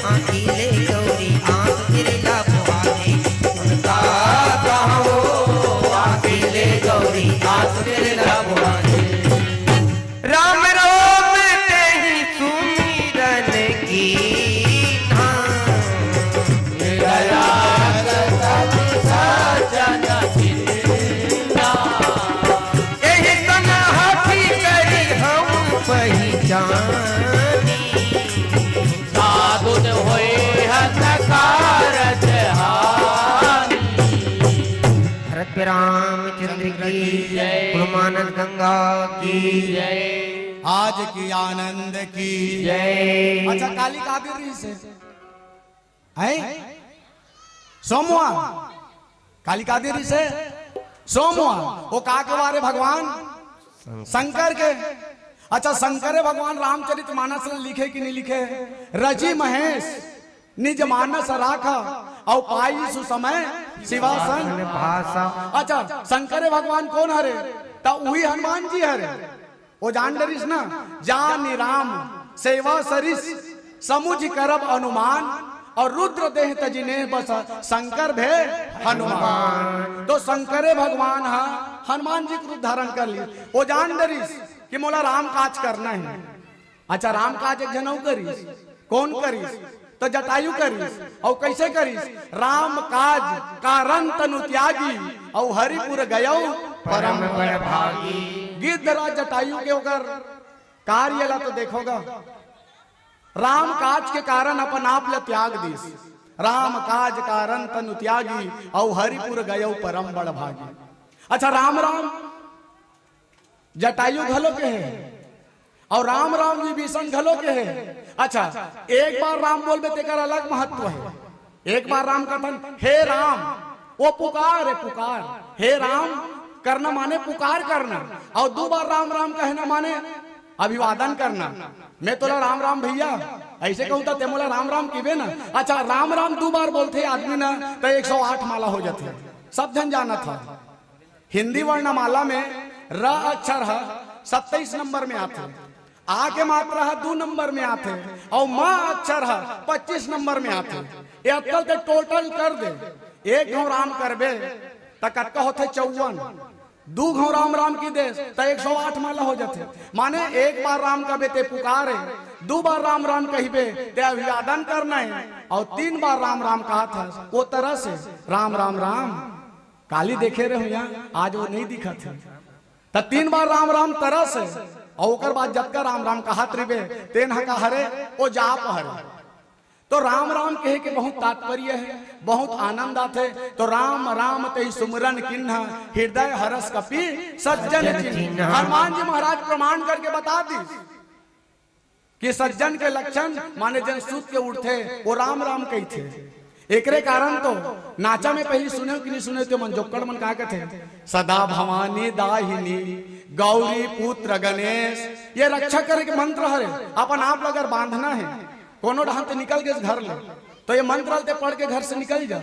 आँखी ले गौरी आँख बिरला बुहाते, तुलका कहाँ हो आँखी ले गौरी आँख बिरला बुहाते। राम रोम ते ही सुमिरन की दया सजन चिन्ना, यही सन हाथी करी हम पहचानी, साधु होए हंसकार जहानी। भरत पे रामचंद्र की जय, गुरुमानंद गंगा की जय आज की आनंद की जय। अच्छा काली काबिरी से है सोमवार, काली काबिरी से सोमवार वो का के बारे भगवान शंकर के। अच्छा शंकर भगवान रामचरित मानस में लिखे कि नहीं लिखे, रजी महेश निज मानस राखा और पाई सुसमय शिवासन भाषा। अच्छा शंकर भगवान कौन हरे, तो वही हनुमान जी हरे। वो जान डरिस ना, जान राम सेवा सरिस समुझ करब अनुमान, और रुद्र देह तजिने बस शंकर भे हनुमान। तो शंकरे भगवान हा हनुमान जी को रूप धारण कर लिए। वो जान डरिस कि मोला राम काज करना है। अच्छा राम काज एक जनऊ करिस, कौन करिस, तो जटायु करिस। और कैसे करिस, राम काज कारण तनु त्यागी, और हरिपुर गयौ परम बड़ भागी। गिद्धराज जटायु के होकर कार्य ला तो देखोगा, राम काज के कारण अपन आप ले त्याग दीस। राम काज कारण तनु त्यागी, और हरिपुर गयौ परम बड़ भागी। अच्छा राम राम जटायु घलो के है, और राम राम जी विष्णु घलो के है। अच्छा एक बार राम बोलबे तेकर अलग महत्व है। एक बार राम कथन हे राम, वो पुकार है, पुकार हे राम करना माने पुकार करना। और दो बार राम राम कहना माने अभिवादन करना। मैं तोला राम राम भैया ऐसे कहूँ तो मोला राम राम किवे ना। अच्छा राम राम 2 बार बोलते आदमी ना तो 108 माला हो जाते, सब जन जाना था। हिंदी वर्णमाला में र अक्षर है 27 नंबर में आते, आ के मात्रा है 2 नंबर में आते, और माँ अक्षर है 25 नंबर में आते। ये अक्कल के टोटल कर दे, 1 घौ राम करबे तो कत्का होते 54, 2 घौ राम राम की दे तो 108 माला हो जाते। माने 1 बार राम कहे ते पुकारे, 2 बार राम राम कहिबे ते अभिवादन करना है, और 3 बार राम राम कहा था। वो तरह से राम राम राम काली देखे रहे यहाँ, आज वो नहीं दिखा थे तो 3 बार राम राम तरह से, और ओकर बाद जब का राम राम कहा त्रिबे तेन का हरे ओ जाप हरे। तो राम राम कहे के बहुत तात्पर्य है, बहुत आनंद आते। तो राम राम ते सुमरन किन्ह हृदय हरस कपि सज्जन चिन्ह। हनुमान जी महाराज प्रमाण करके बता दी कि सज्जन के लक्षण माने जन सूत के उठते वो राम राम कही थे। एकरे कारण तो नाचा में पहले सुने कि नहीं सुने तो मंजोक्कड़ मन का थे सदा भवानी दाहिनी गौरी पुत्र गणेश, ये रक्षा करे के मंत्र हरे। अपन आप अगर बांधना है कोनो ढहां ते निकल के घर ले तो ये मंत्र ते पढ़ के घर से निकल जा।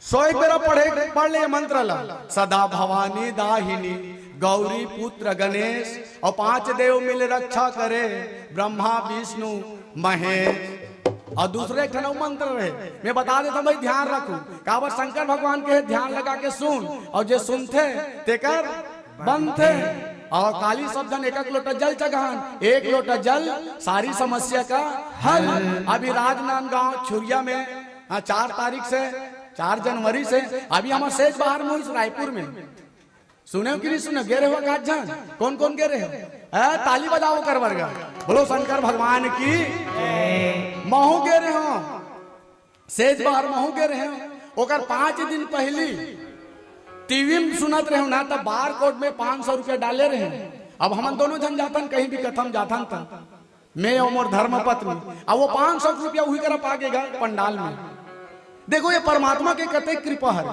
100 बेरा पढ़ ले ये मंत्र ला, सदा भवानी दाहिनी गौरी पुत्र गणेश, और 5 देव मिल रक्षा करे ब्रह्मा विष्णु महेश। और दूसरे एक मंत्र रहे, मैं बता देता भाई ध्यान रखू। काबर शंकर भगवान के ध्यान लगा के सुन, और जे सुनते तेकर बनते। और काली सब जन 1 लोटा जल चढ़ान, 1 लोटा जल सारी समस्या का हल। अभी राजनांदगांव छुरिया में 4 तारीख से 4 जनवरी से अभी हमारे सेज बाहर में रायपुर में सुने हो कि नहीं सुने? गे रहे हो काजन? कौन कौन गे रहे हो? ताली बजाओ कर वर्गा, बोलो शंकर भगवान की। महू गे रहे हो सेज बाहर, महू गे रहे हो। ओकर 5 दिन पहली टीवी में सुनत रहे हो ना, तब बार कोड में 500 रुपया डाले रहे। अब हम दोनों जन जातन कहीं भी कथम जातन था, मैं और मोर धर्म पत्नी, अब वो 500 रुपया वही कर पाएगा पंडाल में। देखो ये परमात्मा के कते कृपा है।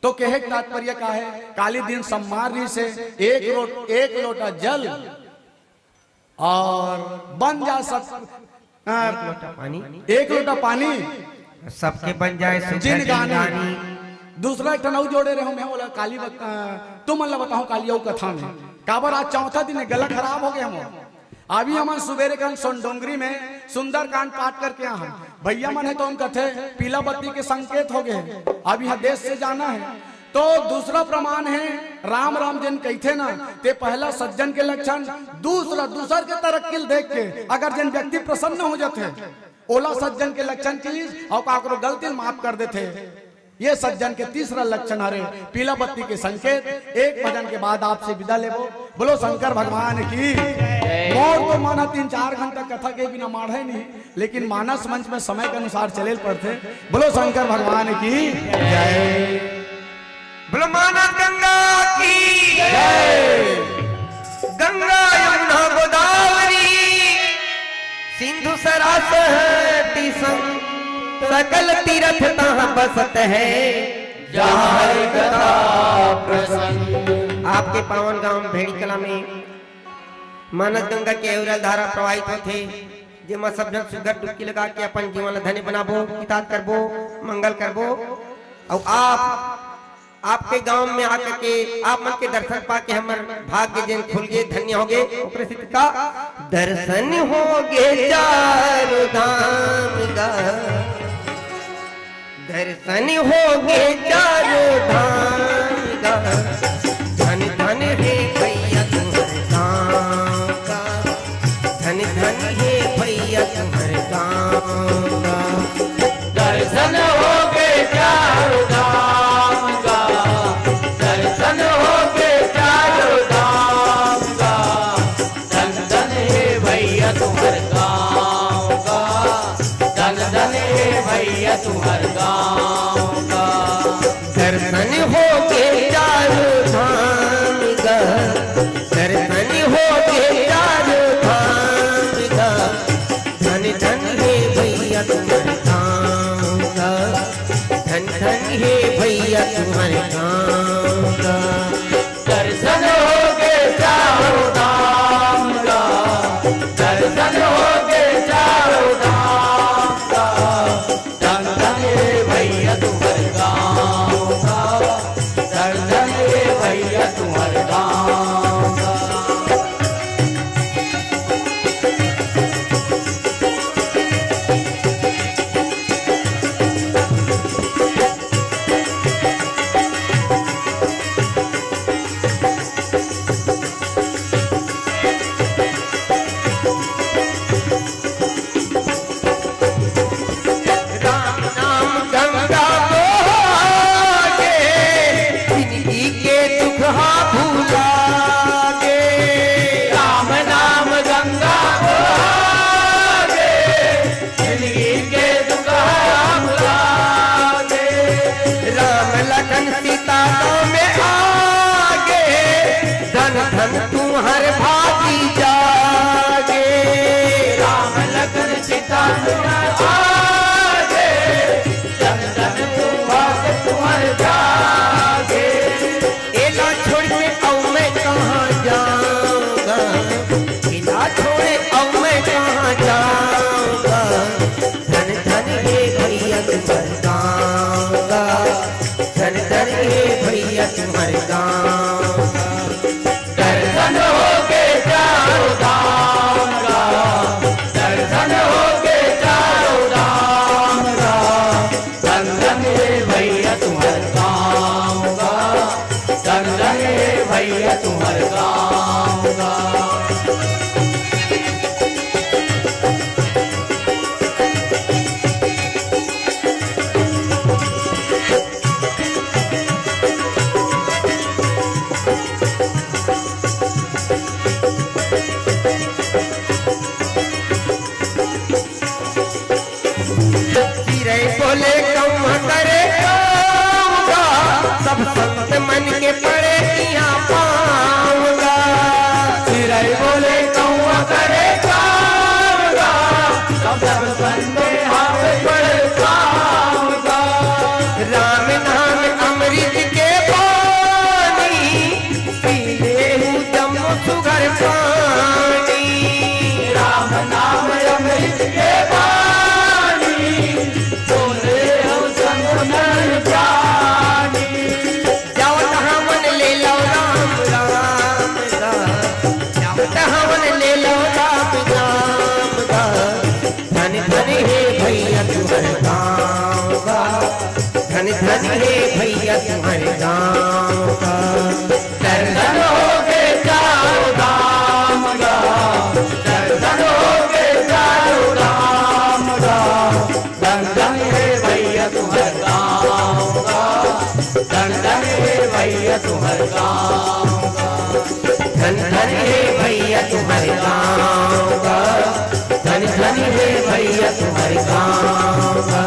तो कहे तात्पर्य का है, काली दिन सम्मारी से 1 लोटा जल और बन जा सब 1 लोटा पानी सबके बन जाए जिन गानी। दूसरा एक टनाऊ जोड़े रहे मैं बोला काली तुम अल्लाह बताओ काली कथा में काबर आज 4था दिन है, गला खराब हो गया हम। अभी हम सुबेरे कल सोनडोंगरी में सुंदर कांड पाठ करके यहाँ भैया मन है तो हम कथे पीला बत्ती के संकेत हो गए। अभी यहाँ देश से जाना है। तो दूसरा प्रमाण है राम राम जिन कहते ना ते पहला सज्जन के लक्षण, दूसर के तरक्किल देख के अगर जिन व्यक्ति प्रसन्न हो जाते ओला सज्जन के लक्षण चीज और काकरो गलती माफ कर देते। ये सज्जन के तीसरा लक्षण हरे पीला बत्ती के संकेत। एक भजन के बाद आपसे विदा लेबो। बोलो शंकर भगवान की। मोर तो माना 3-4 घंटा कथा के बिना माढ़े नहीं, लेकिन मानस मंच में समय के अनुसार चले पड़ते। बोलो शंकर भगवान की जय। बोलो मानस गंगा की जय। गंगा यमुना गोदावरी सिंधु सरस्वती सकल तीर्थ तहाँ बसत है जहाँ हरि कथा प्रसंग। आपके पावन गांव भेड़ी कला में मानस गंगा के अविरल धारा प्रवाहित होते, जेमा सब जन सुगर डुबकी लगा के अपन जीवन धन्य बनाबो, किताब करबो, मंगल करबो। और आपके गांव में आकर के आप मन के दर्शन पाके हमर भाग्य जिन खुल गए, धन्य हो गए। का दर्शन हो गए चारों धाम का, दर्शन हो गए चारों धाम का। धन धन हे भैया तुम्हारे गाँव का, धन धन हे भैया तुम्हारे गाँव का। दर्शन हो गए चारों धाम का, दर्शन हो गए चारों धाम का। धन धन हे भैया तुम्हारे गाँव का, धन धन हे भैया तुम्हारे गाँव का। दर्शन हो गए चारों धाम का, दर्शन हो गए चारों धाम का। धन धन हे भैया तुम्हारे गाँव का, धन धन हे भैया तुम्हारे गाँव का। दर्शन हो गए चारों धाम चिड़ै बोले कौआ करे गाऊंगा, सब संत मन के पड़े यहाँ पाऊंगा। चिड़ै बोले कौआ करे गाऊंगा, सब संत हाथ पड़े पाऊंगा। राम नाम अमृत के पानी, पीले हूँ जम्मू सुगर पानी। राम नाम अमृत के पानी, बोले हो संतन जानी। जाओ तहाँ मन ले लो राम राम का, जाओ तहाँ मन ले लो राम राम का। धन धन हे भैया तुम्हारे गाँव का, धन धन हे भैया तुम्हारे गाँव का। दर्शन हो के चारों धाम का, दर्शन हो के चारों धाम का। दर्शन है भैया तुम्हारे गाँव का, दर्शन है भैया तुम्हारे गाँव का। धन धन हे भैया तुम्हारे गाँव का, धन धन हे भैया तुम्हारे गाँव का।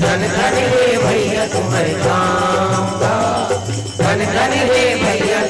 धन धन हे भैया तुम्हारे गाँव का, धन धन हे भैया